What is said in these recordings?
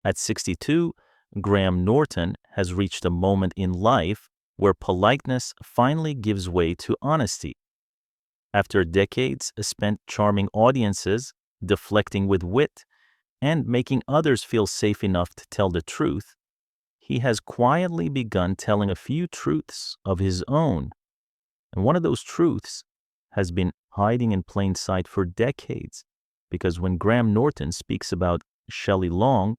At 62, Graham Norton has reached a moment in life where politeness finally gives way to honesty. After decades spent charming audiences, deflecting with wit, and making others feel safe enough to tell the truth, he has quietly begun telling a few truths of his own. And one of those truths has been hiding in plain sight for decades, because when Graham Norton speaks about Shelley Long,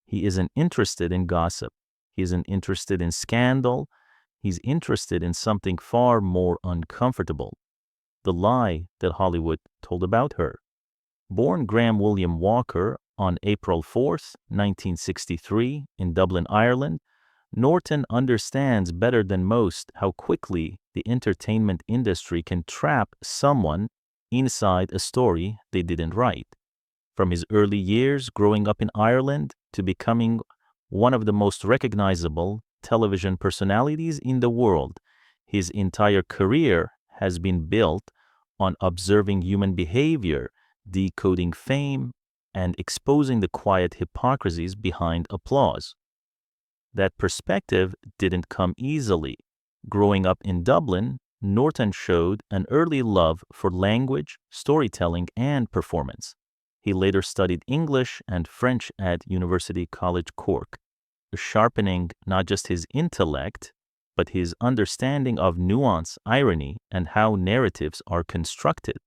he isn't interested in gossip. He isn't interested in scandal. He's interested in something far more uncomfortable: the lie that Hollywood told about her. Born Graham William Walker on April 4th, 1963, in Dublin, Ireland, Norton understands better than most how quickly the entertainment industry can trap someone inside a story they didn't write. From his early years growing up in Ireland to becoming one of the most recognizable television personalities in the world, his entire career has been built on observing human behavior, decoding fame, and exposing the quiet hypocrisies behind applause. That perspective didn't come easily. Growing up in Dublin, Norton showed an early love for language, storytelling, and performance. He later studied English and French at University College Cork, sharpening not just his intellect, but his understanding of nuance, irony, and how narratives are constructed.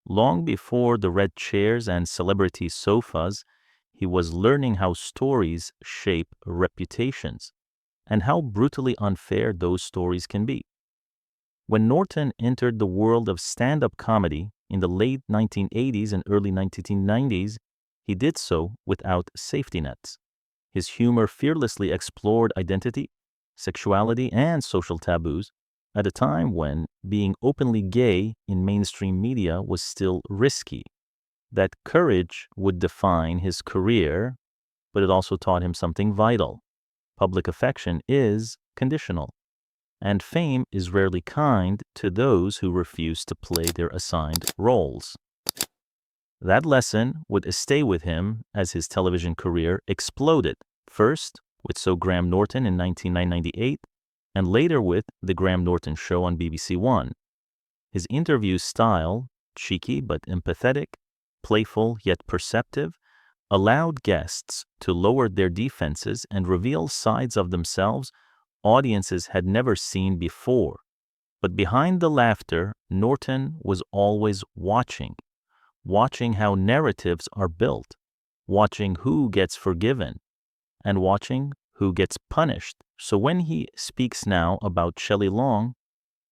Long before the red chairs and celebrity sofas, he was learning how stories shape reputations and how brutally unfair those stories can be. When Norton entered the world of stand-up comedy in the late 1980s and early 1990s, he did so without safety nets. His humor fearlessly explored identity, sexuality, and social taboos at a time when being openly gay in mainstream media was still risky. That courage would define his career, but it also taught him something vital. Public affection is conditional, and fame is rarely kind to those who refuse to play their assigned roles. That lesson would stay with him as his television career exploded, first with So Graham Norton in 1998, and later with The Graham Norton Show on BBC One. His interview style, cheeky but empathetic, playful yet perceptive, allowed guests to lower their defenses and reveal sides of themselves audiences had never seen before. But behind the laughter, Norton was always watching how narratives are built, watching who gets forgiven, and watching who gets punished. So when he speaks now about Shelley Long,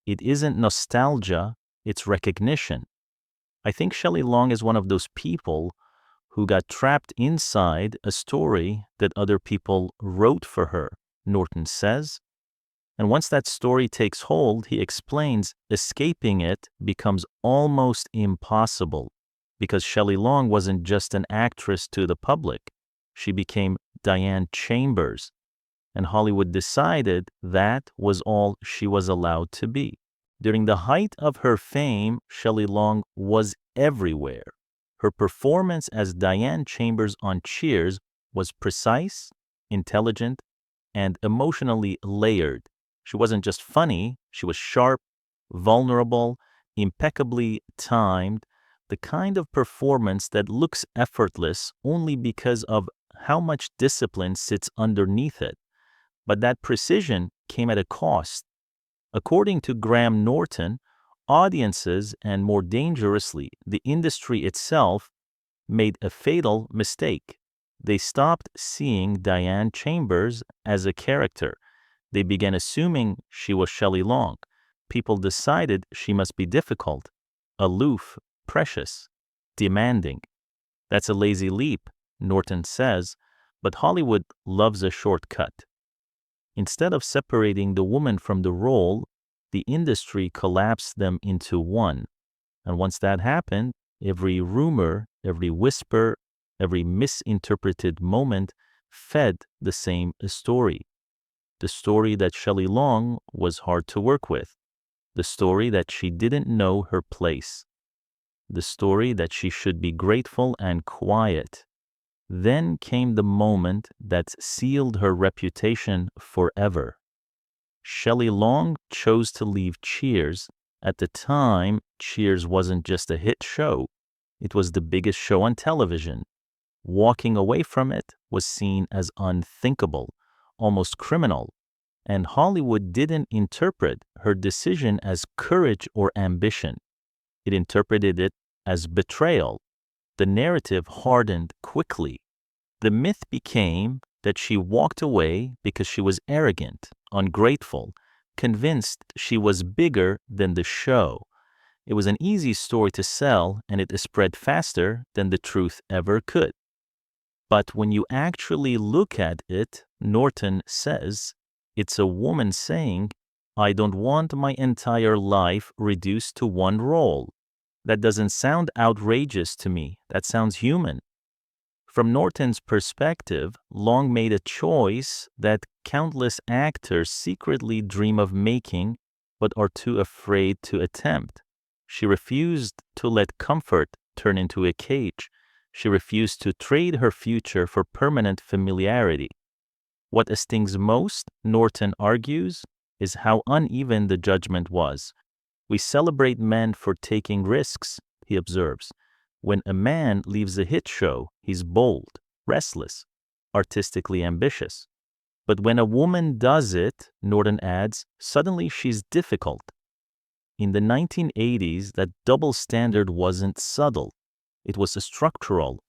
it isn't nostalgia, it's recognition. I think Shelley Long is one of those people who got trapped inside a story that other people wrote for her, Norton says. And once that story takes hold, he explains, escaping it becomes almost impossible, because Shelley Long wasn't just an actress to the public. She became Diane Chambers, and Hollywood decided that was all she was allowed to be. During the height of her fame, Shelley Long was everywhere. Her performance as Diane Chambers on Cheers was precise, intelligent, and emotionally layered. She wasn't just funny, she was sharp, vulnerable, impeccably timed, the kind of performance that looks effortless only because of how much discipline sits underneath it. But that precision came at a cost. According to Graham Norton, audiences, and more dangerously, the industry itself, made a fatal mistake. They stopped seeing Diane Chambers as a character. They began assuming she was Shelley Long. People decided she must be difficult, aloof, precious, demanding. That's a lazy leap, Norton says, but Hollywood loves a shortcut. Instead of separating the woman from the role, the industry collapsed them into one. And once that happened, every rumor, every whisper, every misinterpreted moment fed the same story. The story that Shelley Long was hard to work with. The story that she didn't know her place. The story that she should be grateful and quiet. Then came the moment that sealed her reputation forever. Shelley Long chose to leave Cheers. At the time, Cheers wasn't just a hit show, it was the biggest show on television. Walking away from it was seen as unthinkable, almost criminal, and Hollywood didn't interpret her decision as courage or ambition. It interpreted it as betrayal. The narrative hardened quickly. The myth became that she walked away because she was arrogant, ungrateful, convinced she was bigger than the show. It was an easy story to sell, and it spread faster than the truth ever could. But when you actually look at it, Norton says, it's a woman saying, I don't want my entire life reduced to one role. That doesn't sound outrageous to me. That sounds human. From Norton's perspective, Long made a choice that countless actors secretly dream of making but are too afraid to attempt. She refused to let comfort turn into a cage. She refused to trade her future for permanent familiarity. What stings most, Norton argues, is how uneven the judgment was. We celebrate men for taking risks, he observes. When a man leaves a hit show, he's bold, restless, artistically ambitious. But when a woman does it, Norton adds, suddenly she's difficult. In the 1980s, that double standard wasn't subtle. It was structural,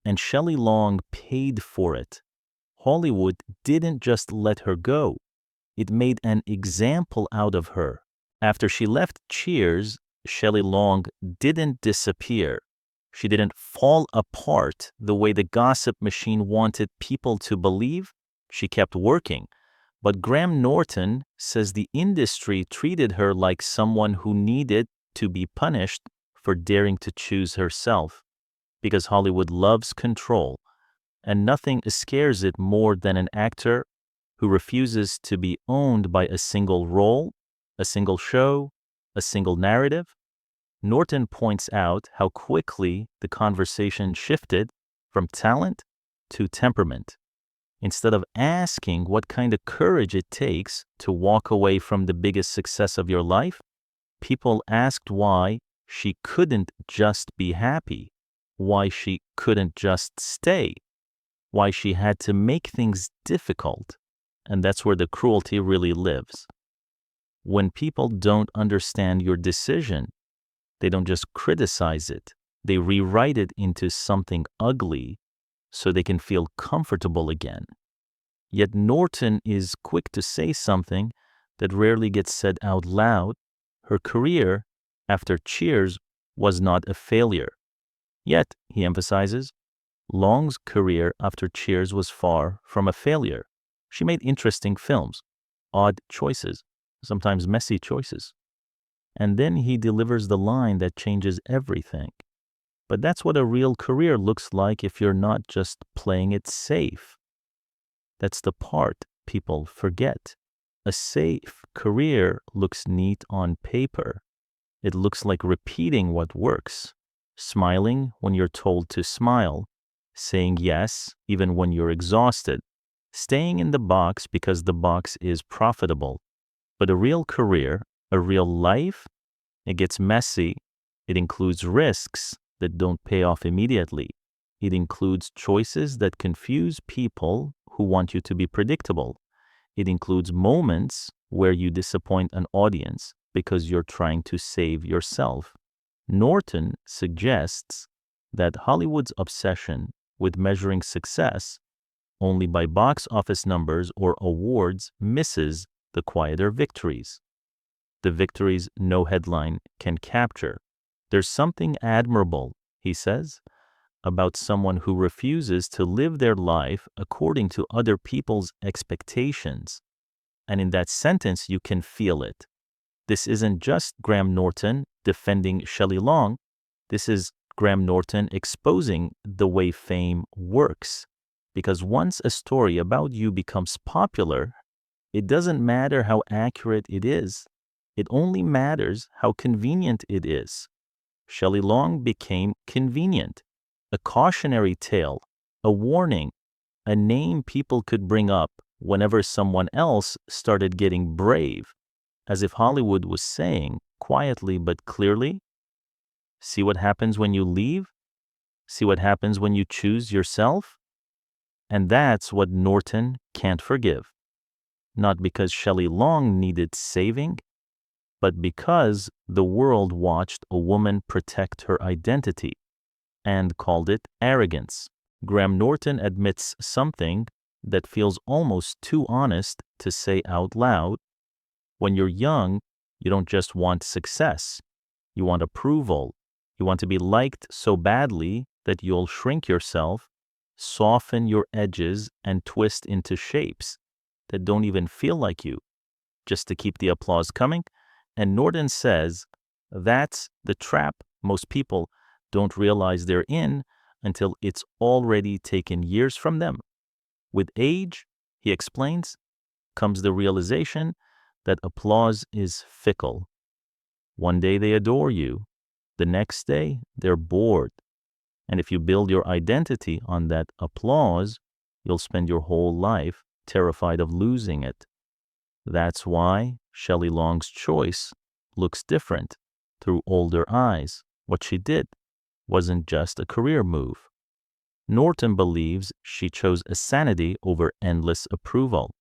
and Shelley Long paid for it. Hollywood didn't just let her go. It made an example out of her. After she left Cheers, Shelley Long didn't disappear. She didn't fall apart the way the gossip machine wanted people to believe. She kept working. But Graham Norton says the industry treated her like someone who needed to be punished for daring to choose herself, because Hollywood loves control, and nothing scares it more than an actor who refuses to be owned by a single role, a single show, a single narrative. Norton points out how quickly the conversation shifted from talent to temperament. Instead of asking what kind of courage it takes to walk away from the biggest success of your life, people asked why she couldn't just be happy, why she couldn't just stay, why she had to make things difficult. And that's where the cruelty really lives. When people don't understand your decision, they don't just criticize it, they rewrite it into something ugly so they can feel comfortable again. Yet Norton is quick to say something that rarely gets said out loud. Her career after Cheers was not a failure. Yet, he emphasizes, Long's career after Cheers was far from a failure. She made interesting films, odd choices, sometimes messy choices. And then he delivers the line that changes everything. But that's what a real career looks like if you're not just playing it safe. That's the part people forget. A safe career looks neat on paper. It looks like repeating what works, smiling when you're told to smile, saying yes even when you're exhausted, staying in the box because the box is profitable. But a real career, a real life, it gets messy. It includes risks that don't pay off immediately. It includes choices that confuse people who want you to be predictable. It includes moments where you disappoint an audience because you're trying to save yourself. Norton suggests that Hollywood's obsession with measuring success only by box office numbers or awards misses the quieter victories. The victories no headline can capture. There's something admirable, he says, about someone who refuses to live their life according to other people's expectations. And in that sentence, you can feel it. This isn't just Graham Norton defending Shelley Long. This is Graham Norton exposing the way fame works. Because once a story about you becomes popular, it doesn't matter how accurate it is. It only matters how convenient it is. Shelley Long became convenient, a cautionary tale a warning, a name people could bring up whenever someone else started getting brave, as if Hollywood was saying, quietly but clearly, see what happens when you leave? See what happens when you choose yourself? And that's what Norton can't forgive. Not because Shelley Long needed saving, but because the world watched a woman protect her identity and called it arrogance. Graham Norton admits something that feels almost too honest to say out loud. When you're young, you don't just want success. You want approval. You want to be liked so badly that you'll shrink yourself, soften your edges, and twist into shapes that don't even feel like you, just to keep the applause coming. And Norton says that's the trap most people don't realize they're in until it's already taken years from them. With age, he explains, comes the realization that applause is fickle. One day they adore you, the next day they're bored. And if you build your identity on that applause, you'll spend your whole life terrified of losing it. That's why Shelley Long's choice looks different through older eyes. What she did wasn't just a career move. Norton believes she chose a sanity over endless approval.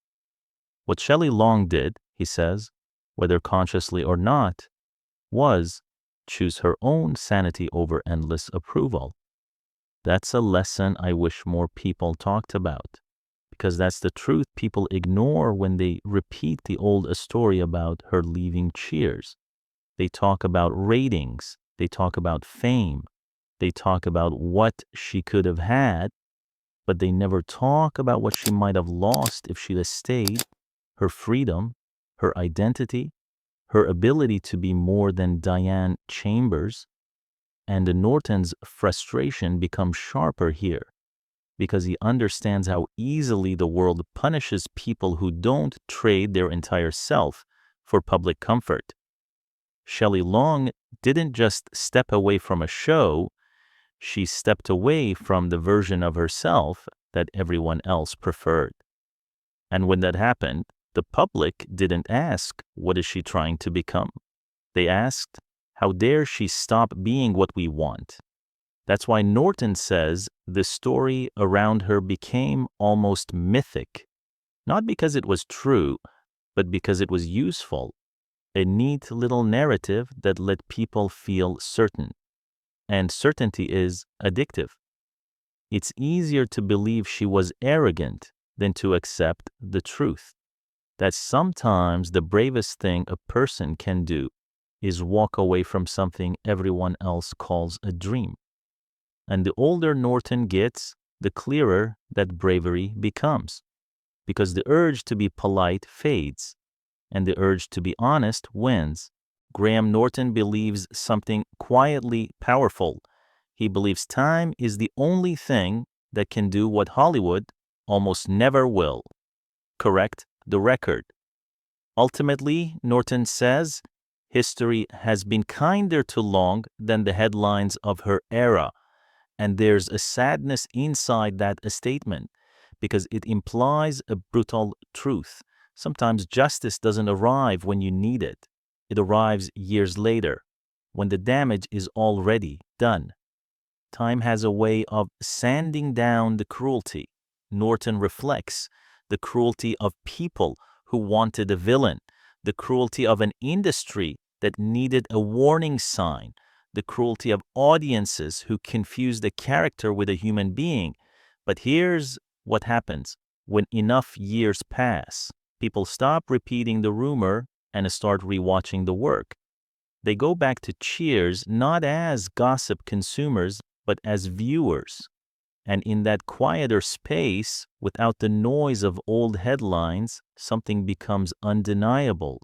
What Shelley Long did, he says, whether consciously or not, was choose her own sanity over endless approval. That's a lesson I wish more people talked about, because that's the truth people ignore when they repeat the old story about her leaving Cheers. They talk about ratings, they talk about fame, they talk about what she could have had, but they never talk about what she might have lost if she'd have stayed, her freedom, her identity, her ability to be more than Diane Chambers. And Norton's frustration becomes sharper here, because he understands how easily the world punishes people who don't trade their entire self for public comfort. Shelley Long didn't just step away from a show, she stepped away from the version of herself that everyone else preferred. And when that happened, the public didn't ask, what is she trying to become? They asked, how dare she stop being what we want? That's why Norton says the story around her became almost mythic, not because it was true, but because it was useful, a neat little narrative that let people feel certain. And certainty is addictive. It's easier to believe she was arrogant than to accept the truth. That sometimes the bravest thing a person can do is walk away from something everyone else calls a dream. And the older Norton gets, the clearer that bravery becomes, because the urge to be polite fades, and the urge to be honest wins. Graham Norton believes something quietly powerful. He believes time is the only thing that can do what Hollywood almost never will: correct the record. Ultimately, Norton says, history has been kinder to Long than the headlines of her era. And there's a sadness inside that statement, because it implies a brutal truth. Sometimes justice doesn't arrive when you need it. It arrives years later, when the damage is already done. Time has a way of sanding down the cruelty. Norton reflects the cruelty of people who wanted a villain, the cruelty of an industry that needed a warning sign, the cruelty of audiences who confused a character with a human being. But here's what happens when enough years pass. People stop repeating the rumor and start rewatching the work. They go back to Cheers not as gossip consumers, but as viewers. And in that quieter space, without the noise of old headlines, something becomes undeniable.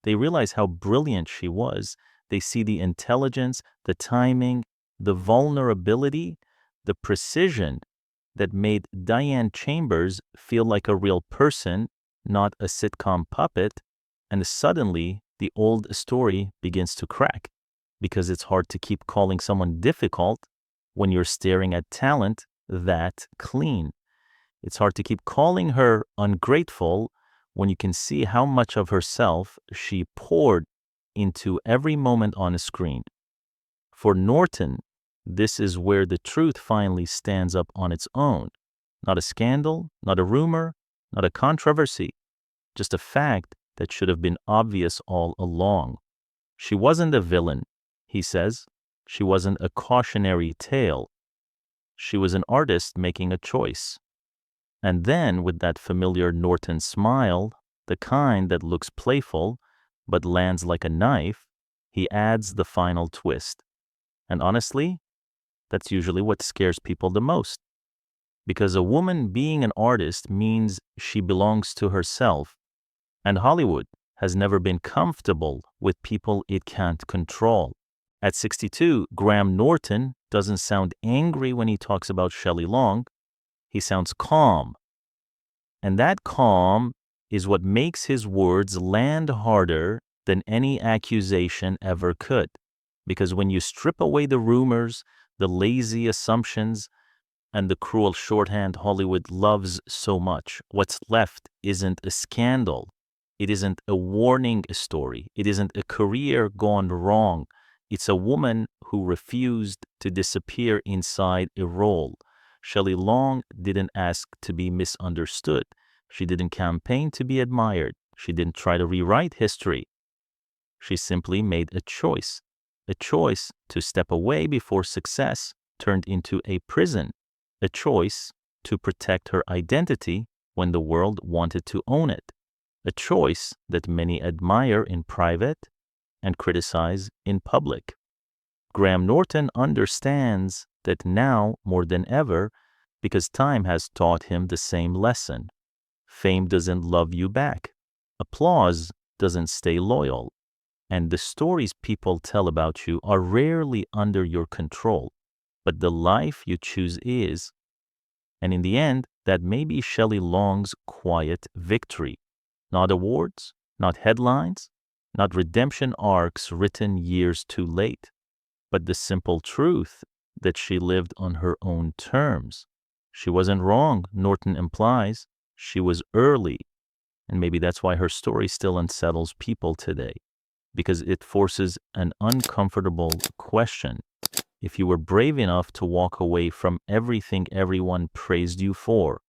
They realize how brilliant she was. They see the intelligence, the timing, the vulnerability, the precision that made Diane Chambers feel like a real person, not a sitcom puppet. And suddenly, the old story begins to crack, because it's hard to keep calling someone difficult when you're staring at talent that clean. It's hard to keep calling her ungrateful when you can see how much of herself she poured into every moment on a screen. For Norton, this is where the truth finally stands up on its own. Not a scandal, not a rumor, not a controversy, just a fact that should have been obvious all along. She wasn't a villain, he says. She wasn't a cautionary tale. She was an artist making a choice. And then, with that familiar Norton smile, the kind that looks playful but lands like a knife, he adds the final twist. And honestly, that's usually what scares people the most. Because a woman being an artist means she belongs to herself, and Hollywood has never been comfortable with people it can't control. At 62, Graham Norton doesn't sound angry when he talks about Shelley Long. He sounds calm. And that calm is what makes his words land harder than any accusation ever could. Because when you strip away the rumors, the lazy assumptions, and the cruel shorthand Hollywood loves so much, what's left isn't a scandal. It isn't a warning story. It isn't a career gone wrong. It's a woman who refused to disappear inside a role. Shelley Long didn't ask to be misunderstood. She didn't campaign to be admired. She didn't try to rewrite history. She simply made a choice to step away before success turned into a prison, a choice to protect her identity when the world wanted to own it, a choice that many admire in private and criticize in public. Graham Norton understands that now more than ever because time has taught him the same lesson. Fame doesn't love you back. Applause doesn't stay loyal. And the stories people tell about you are rarely under your control. But the life you choose is. And in the end, that may be Shelley Long's quiet victory. Not awards, not headlines, not redemption arcs written years too late, but the simple truth that she lived on her own terms. She wasn't wrong, Norton implies. She was early. And maybe that's why her story still unsettles people today, because it forces an uncomfortable question. If you were brave enough to walk away from everything everyone praised you for,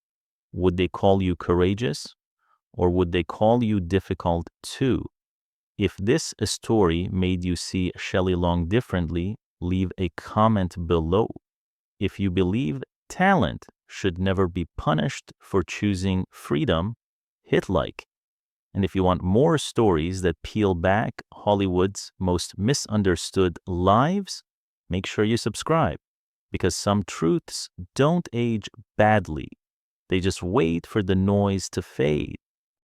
would they call you courageous? Or would they call you difficult too? If this story made you see Shelley Long differently, leave a comment below. If you believe talent should never be punished for choosing freedom, hit like. And if you want more stories that peel back Hollywood's most misunderstood lives, make sure you subscribe, because some truths don't age badly. They just wait for the noise to fade.